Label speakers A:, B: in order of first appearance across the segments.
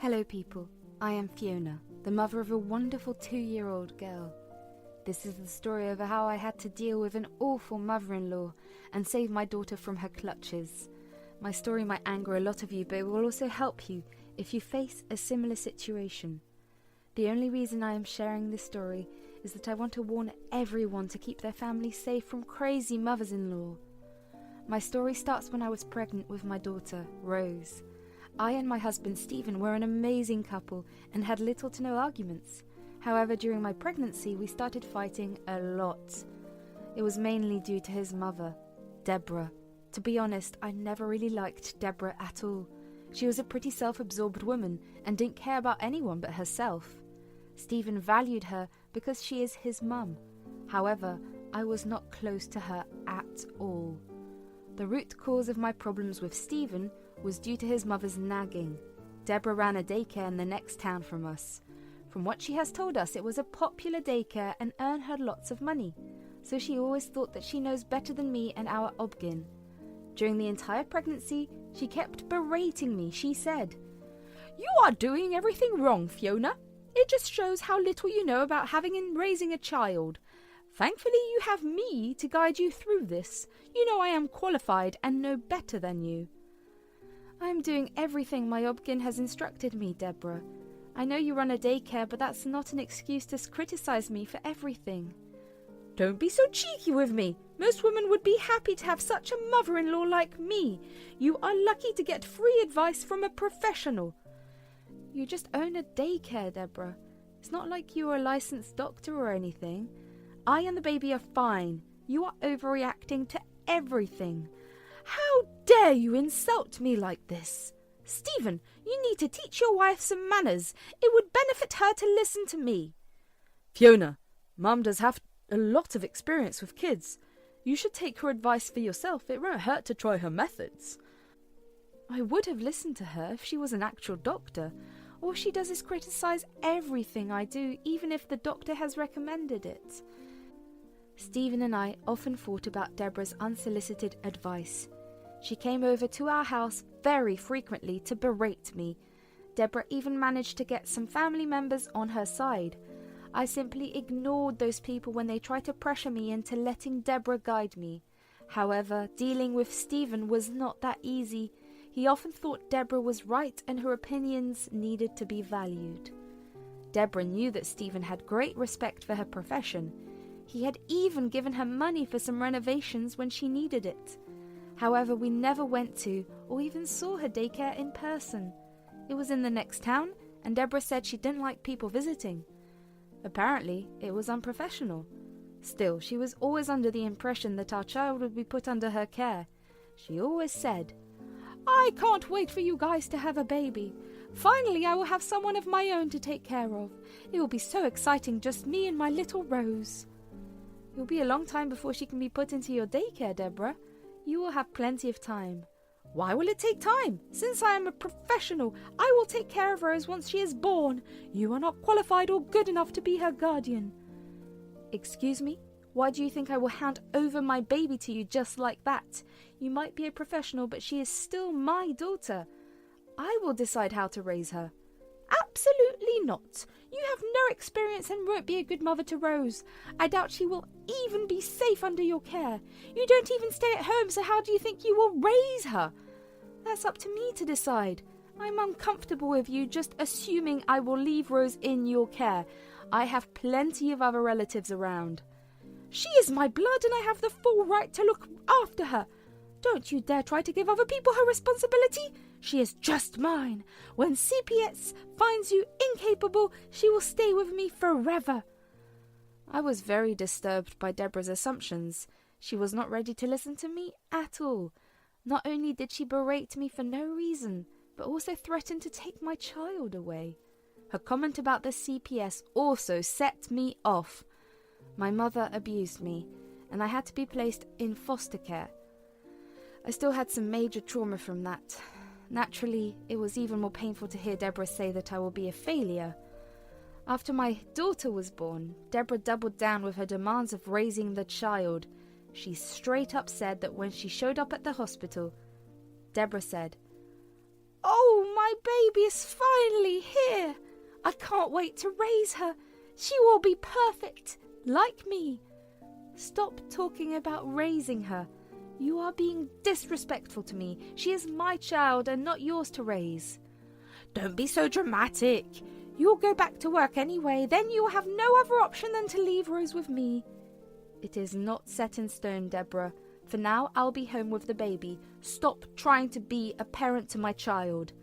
A: Hello people, I am Fiona, the mother of a wonderful 2-year-old girl. This is the story of how I had to deal with an awful mother-in-law and save my daughter from her clutches. My story might anger a lot of you, but it will also help you if you face a similar situation. The only reason I am sharing this story is that I want to warn everyone to keep their family safe from crazy mothers-in-law. My story starts when I was pregnant with my daughter, Rose. I and my husband Stephen were an amazing couple and had little to no arguments. However, during my pregnancy we started fighting a lot. It was mainly due to his mother, Deborah. To be honest, I never really liked Deborah at all. She was a pretty self-absorbed woman and didn't care about anyone but herself. Stephen valued her because she is his mum. However, I was not close to her at all. The root cause of my problems with Stephen was due to his mother's nagging. Deborah ran a daycare in the next town from us. From what she has told us, it was a popular daycare and earned her lots of money, so she always thought that she knows better than me and our Obgyn. During the entire pregnancy, she kept berating me. She said, "You are doing everything wrong, Fiona. It just shows how little you know about having and raising a child. Thankfully, you have me to guide you through this. You know I am qualified and know better than you." "I am doing everything my Obgyn has instructed me, Deborah. I know you run a daycare, but that's not an excuse to criticize me for everything." "Don't be so cheeky with me. Most women would be happy to have such a mother-in-law like me. You are lucky to get free advice from a professional." "You just own a daycare, Deborah. It's not like you are a licensed doctor or anything. I and the baby are fine. You are overreacting to everything." "How dare you insult me like this? Stephen, you need to teach your wife some manners. It would benefit her to listen to me." "Fiona, Mum does have a lot of experience with kids. You should take her advice for yourself. It won't hurt to try her methods." I would have listened to her if she was an actual doctor. All she does is criticize everything I do, even if the doctor has recommended it. Stephen and I often fought about Deborah's unsolicited advice. She came over to our house very frequently to berate me. Deborah even managed to get some family members on her side. I simply ignored those people when they tried to pressure me into letting Deborah guide me. However, dealing with Stephen was not that easy. He often thought Deborah was right and her opinions needed to be valued. Deborah knew that Stephen had great respect for her profession. He had even given her money for some renovations when she needed it. However, we never went to or even saw her daycare in person. It was in the next town, and Deborah said she didn't like people visiting. Apparently, it was unprofessional. Still, she was always under the impression that our child would be put under her care. She always said, "I can't wait for you guys to have a baby. Finally, I will have someone of my own to take care of. It will be so exciting, just me and my little Rose." "It will be a long time before she can be put into your daycare, Deborah. You will have plenty of time." "Why will it take time? Since I am a professional, I will take care of Rose once she is born. You are not qualified or good enough to be her guardian." "Excuse me? Why do you think I will hand over my baby to you just like that? You might be a professional, but she is still my daughter. I will decide how to raise her." "Absolutely not. You have no experience and won't be a good mother to Rose. I doubt she will even be safe under your care. You don't even stay at home, so how do you think you will raise her?" "That's up to me to decide. I'm uncomfortable with you just assuming I will leave Rose in your care. I have plenty of other relatives around." "She is my blood and I have the full right to look after her. Don't you dare try to give other people her responsibility. She is just mine. When CPS finds you incapable, she will stay with me forever." I was very disturbed by Deborah's assumptions. She was not ready to listen to me at all. Not only did she berate me for no reason, but also threatened to take my child away. Her comment about the CPS also set me off. My mother abused me, and I had to be placed in foster care. I still had some major trauma from that. Naturally, it was even more painful to hear Deborah say that I will be a failure. After my daughter was born, Deborah doubled down with her demands of raising the child. She straight up said that when she showed up at the hospital, Deborah said, Oh, my baby is finally here. I can't wait to raise her. She will be perfect, like me. Stop talking about raising her. You are being disrespectful to me. She is my child and not yours to raise. Don't be so dramatic. You'll go back to work anyway. Then you will have no other option than to leave Rose with me. It is not set in stone, Deborah. For now, I'll be home with the baby. Stop trying to be a parent to my child.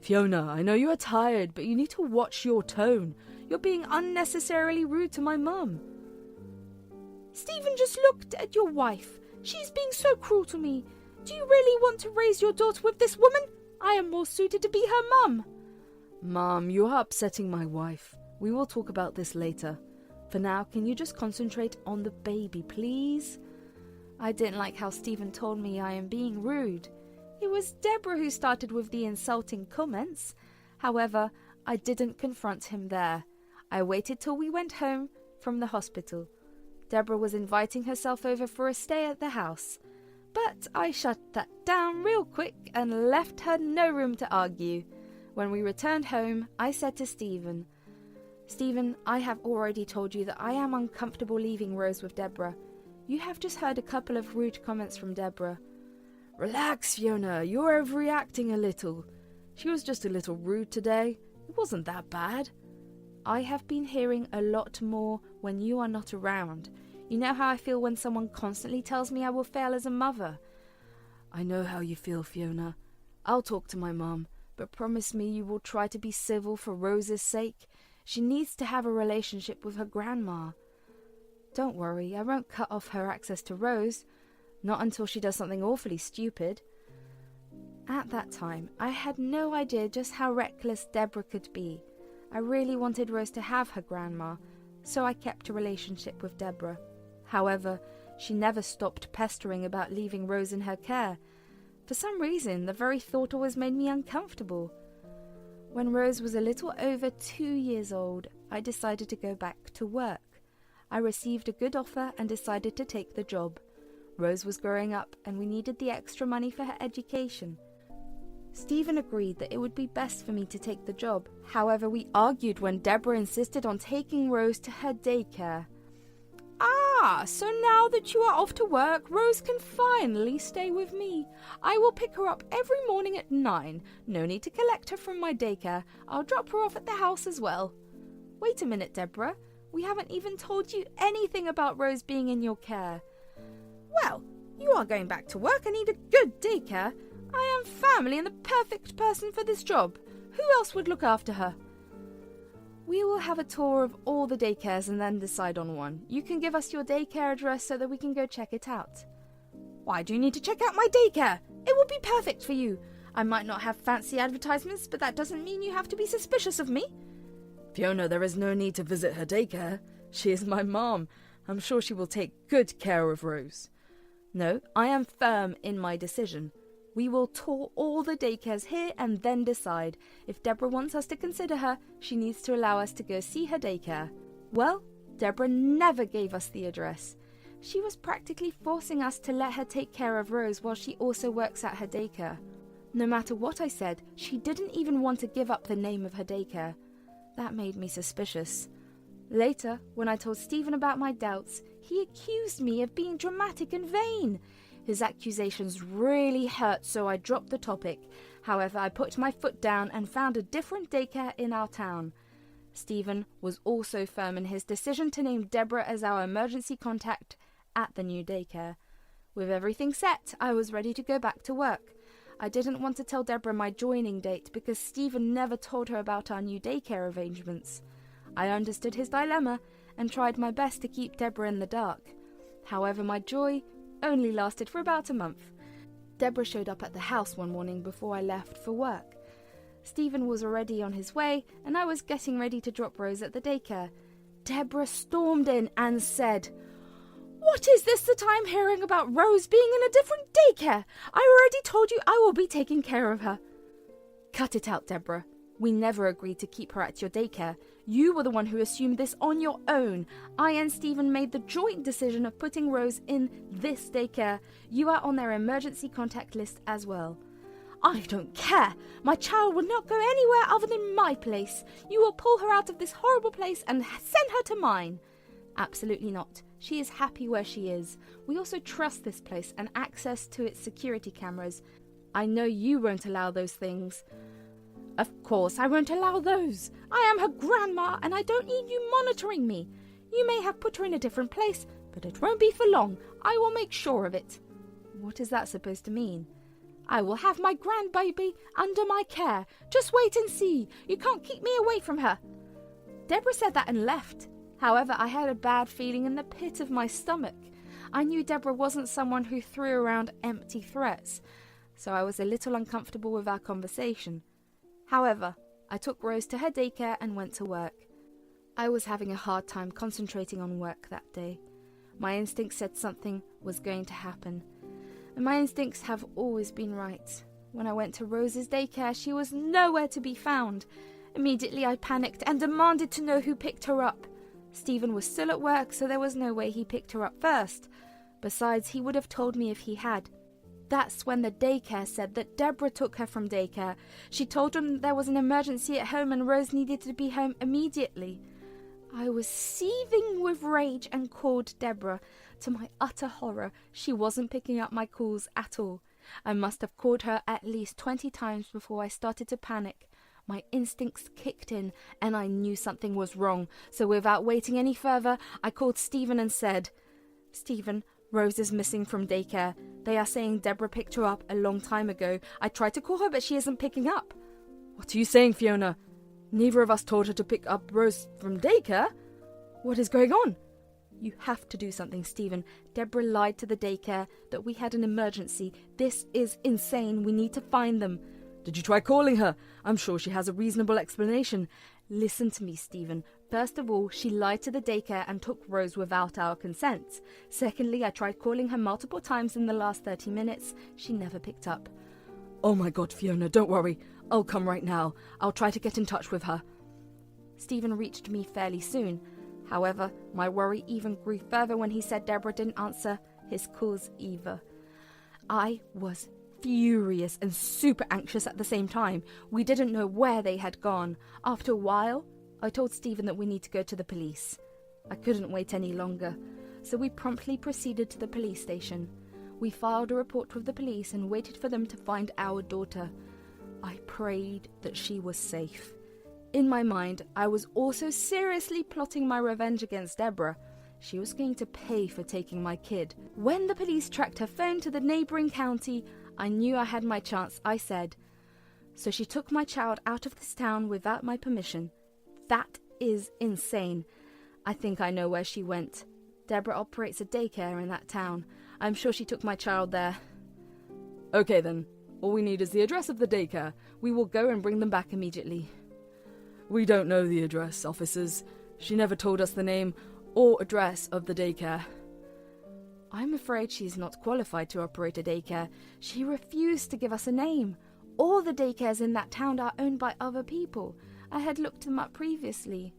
B: Fiona, I know you are tired, but you need to watch your tone. You're being unnecessarily rude to my mum.
A: Stephen just looked at your wife. She's being so cruel to me. Do you really want to raise your daughter with this woman? I am more suited to be her mum.
B: Mum, you are upsetting my wife. We will talk about this later. For now, can you just concentrate on the baby, please?
A: I didn't like how Stephen told me I am being rude. It was Deborah who started with the insulting comments. However, I didn't confront him there. I waited till we went home from the hospital. Deborah was inviting herself over for a stay at the house. But I shut that down real quick and left her no room to argue. When we returned home, I said to Stephen, Stephen, I have already told you that I am uncomfortable leaving Rose with Deborah. You have just heard a couple of rude comments from Deborah.
B: Relax, Fiona. You're overreacting a little. She was just a little rude today. It wasn't that bad.
A: I have been hearing a lot more when you are not around. You know how I feel when someone constantly tells me I will fail as a mother.
B: I know how you feel, Fiona. I'll talk to my mum, but promise me you will try to be civil for Rose's sake. She needs to have a relationship with her grandma.
A: Don't worry, I won't cut off her access to Rose. Not until she does something awfully stupid. At that time, I had no idea just how reckless Deborah could be. I really wanted Rose to have her grandma, so I kept a relationship with Deborah. However, she never stopped pestering about leaving Rose in her care. For some reason, the very thought always made me uncomfortable. When Rose was a little over 2 years old, I decided to go back to work. I received a good offer and decided to take the job. Rose was growing up and we needed the extra money for her education. Stephen agreed that it would be best for me to take the job. However, we argued when Deborah insisted on taking Rose to her daycare. So now that you are off to work, Rose can finally stay with me. I will pick her up every morning at 9. No need to collect her from my daycare. I'll drop her off at the house as well. Wait a minute, Deborah. We haven't even told you anything about Rose being in your care. Well, you are going back to work and need a good daycare. I am family and the perfect person for this job. Who else would look after her? We will have a tour of all the daycares and then decide on one. You can give us your daycare address so that we can go check it out. Why do you need to check out my daycare? It will be perfect for you. I might not have fancy advertisements, but that doesn't mean you have to be suspicious of me.
B: Fiona, there is no need to visit her daycare. She is my mom. I'm sure she will take good care of Rose.
A: No, I am firm in my decision. We will tour all the daycares here and then decide. If Deborah wants us to consider her, she needs to allow us to go see her daycare. Well, Deborah never gave us the address. She was practically forcing us to let her take care of Rose while she also works at her daycare. No matter what I said, she didn't even want to give up the name of her daycare. That made me suspicious. Later, when I told Stephen about my doubts, he accused me of being dramatic and vain. His accusations really hurt, so I dropped the topic. However, I put my foot down and found a different daycare in our town. Stephen was also firm in his decision to name Deborah as our emergency contact at the new daycare. With everything set, I was ready to go back to work. I didn't want to tell Deborah my joining date because Stephen never told her about our new daycare arrangements. I understood his dilemma and tried my best to keep Deborah in the dark. However, my joy only lasted for about a month. Deborah showed up at the house one morning before I left for work. Stephen was already on his way, and I was getting ready to drop Rose at the daycare. Deborah stormed in and said, "What is this that I'm hearing about Rose being in a different daycare? I already told you I will be taking care of her." "Cut it out, Deborah. We never agreed to keep her at your daycare. You were the one who assumed this on your own. I and Stephen made the joint decision of putting Rose in this daycare. You are on their emergency contact list as well.
B: I don't care. My child will not go anywhere other than my place. You will pull her out of this horrible place and send her to mine. Absolutely not. She is happy where she is. We also trust this place and access to its security cameras. I know you won't allow those things. Of course I won't allow those. I am her grandma and I don't need you monitoring me. You may have put her in a different place, but it won't be for long. I will make sure of it. What is that supposed to mean? I will have my grandbaby under my care. Just wait and see. You can't keep me away from her. Deborah said that and left. However, I had a bad feeling in the pit of my stomach. I knew Deborah wasn't someone who threw around empty threats, so I was a little uncomfortable with our conversation. However, I took Rose to her daycare and went to work. I was having a hard time concentrating on work that day. My instincts said something was going to happen, and my instincts have always been right. When I went to Rose's daycare, she was nowhere to be found. Immediately I panicked and demanded to know who picked her up. Stephen was still at work, so there was no way he picked her up first. Besides, he would have told me if he had. That's when the daycare said that Deborah took her from daycare. She told them there was an emergency at home and Rose needed to be home immediately. I was seething with rage and called Deborah. To my utter horror, she wasn't picking up my calls at all. I must have called her at least 20 times before I started to panic. My instincts kicked in and I knew something was wrong, so without waiting any further, I called Stephen and said, "Stephen, Rose is missing from daycare. They are saying Deborah picked her up a long time ago. I tried to call her, but she isn't picking up." "What are you saying, Fiona? Neither of us told her to pick up Rose from daycare. What is going on?" "You have to do something, Stephen. Deborah lied to the daycare that we had an emergency. This is insane. We need to find them." "Did you try calling her? I'm sure she has a reasonable explanation." "Listen to me, Stephen. First of all, she lied to the daycare and took Rose without our consent. Secondly, I tried calling her multiple times in the last 30 minutes. She never picked up." "Oh my God, Fiona, don't worry. I'll come right now. I'll try to get in touch with her." Stephen reached me fairly soon. However, my worry even grew further when he said Deborah didn't answer his calls either. I was furious and super anxious at the same time. We didn't know where they had gone. After a while, I told Stephen that we need to go to the police. I couldn't wait any longer, so we promptly proceeded to the police station. We filed a report with the police and waited for them to find our daughter. I prayed that she was safe. In my mind, I was also seriously plotting my revenge against Deborah. She was going to pay for taking my kid. When the police tracked her phone to the neighbouring county, I knew I had my chance. I said, "So she took my child out of this town without my permission. That is insane. I think I know where she went. Deborah operates a daycare in that town. I'm sure she took my child there." "Okay then. All we need is the address of the daycare. We will go and bring them back immediately." "We don't know the address, officers. She never told us the name or address of the daycare." "I'm afraid she's not qualified to operate a daycare. She refused to give us a name. All the daycares in that town are owned by other people. I had looked them up previously."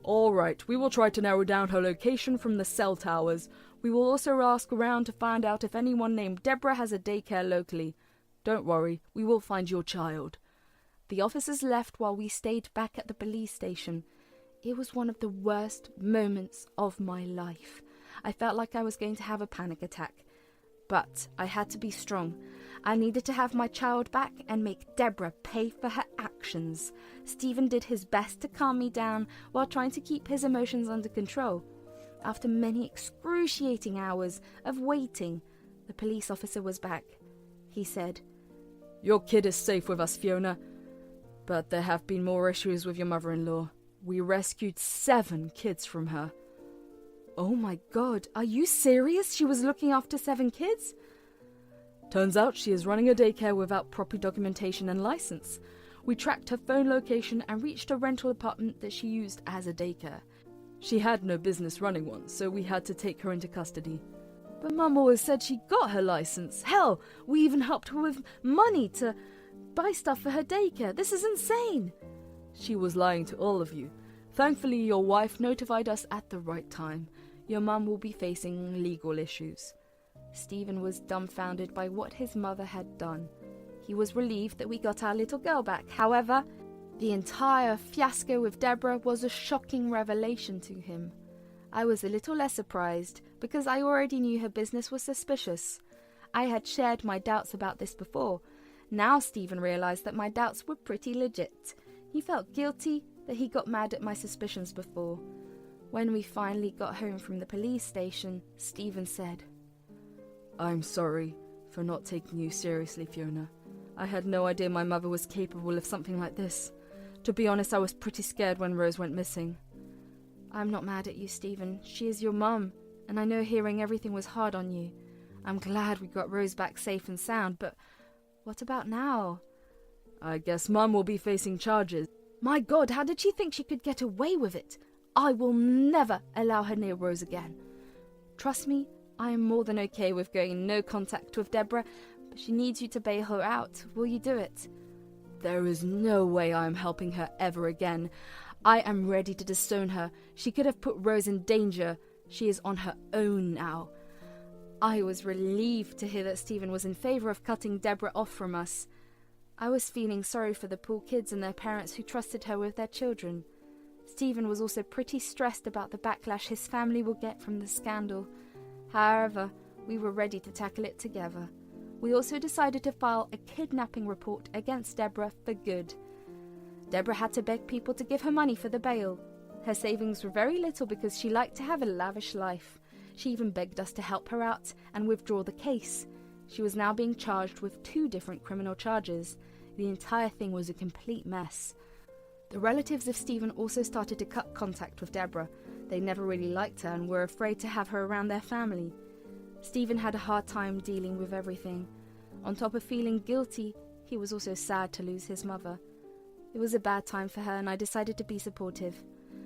B: "All right, we will try to narrow down her location from the cell towers. We will also ask around to find out if anyone named Deborah has a daycare locally. Don't worry, we will find your child." The officers left while we stayed back at the police station. It was one of the worst moments of my life. I felt like I was going to have a panic attack. But I had to be strong. I needed to have my child back and make Deborah pay for her actions. Stephen did his best to calm me down while trying to keep his emotions under control. After many excruciating hours of waiting, the police officer was back. He said, "Your kid is safe with us, Fiona. But there have been more issues with your mother-in-law. We rescued 7 kids from her." "Oh my God, are you serious? She was looking after 7 kids? "Turns out she is running a daycare without proper documentation and license. We tracked her phone location and reached a rental apartment that she used as a daycare. She had no business running one, so we had to take her into custody." "But Mum always said she got her license. Hell, we even helped her with money to buy stuff for her daycare. This is insane." "She was lying to all of you. Thankfully, your wife notified us at the right time. Your mum will be facing legal issues." Stephen was dumbfounded by what his mother had done. He was relieved that we got our little girl back. However, the entire fiasco with Deborah was a shocking revelation to him. I was a little less surprised because I already knew her business was suspicious. I had shared my doubts about this before. Now Stephen realised that my doubts were pretty legit. He felt guilty that he got mad at my suspicions before. When we finally got home from the police station, Stephen said,
C: "I'm sorry for not taking you seriously, Fiona. I had no idea my mother was capable of something like this. To be honest, I was pretty scared when Rose went missing."
B: "I'm not mad at you, Stephen. She is your mum, and I know hearing everything was hard on you. I'm glad we got Rose back safe and sound, but what about now?"
C: "I guess Mum will be facing charges."
B: "My God, how did she think she could get away with it? I will never allow her near Rose again. Trust me, I am more than okay with going in no contact with Deborah, but she needs you to bail her out. Will you do it?"
C: "There is no way I am helping her ever again. I am ready to disown her. She could have put Rose in danger. She is on her own now."
B: I was relieved to hear that Stephen was in favour of cutting Deborah off from us. I was feeling sorry for the poor kids and their parents who trusted her with their children. Stephen was also pretty stressed about the backlash his family will get from the scandal. However, we were ready to tackle it together. We also decided to file a kidnapping report against Deborah for good. Deborah had to beg people to give her money for the bail. Her savings were very little because she liked to have a lavish life. She even begged us to help her out and withdraw the case. She was now being charged with 2 different criminal charges. The entire thing was a complete mess. The relatives of Stephen also started to cut contact with Deborah. They never really liked her and were afraid to have her around their family. Stephen had a hard time dealing with everything. On top of feeling guilty, he was also sad to lose his mother. It was a bad time for her and I decided to be supportive.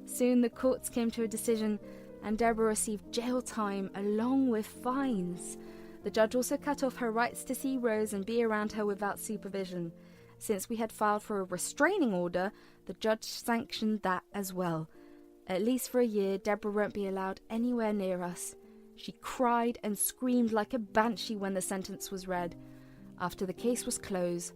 B: Soon the courts came to a decision and Deborah received jail time along with fines. The judge also cut off her rights to see Rose and be around her without supervision. Since we had filed for a restraining order, the judge sanctioned that as well. At least for a year, Deborah won't be allowed anywhere near us. She cried and screamed like a banshee when the sentence was read. After the case was closed,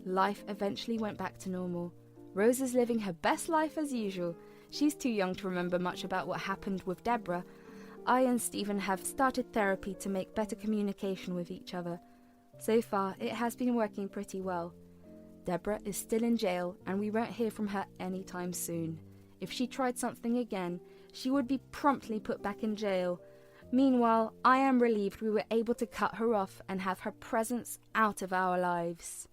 B: life eventually went back to normal. Rose is living her best life as usual. She's too young to remember much about what happened with Deborah. I and Stephen have started therapy to make better communication with each other. So far, it has been working pretty well. Deborah is still in jail and we won't hear from her anytime soon. If she tried something again, she would be promptly put back in jail. Meanwhile, I am relieved we were able to cut her off and have her presence out of our lives.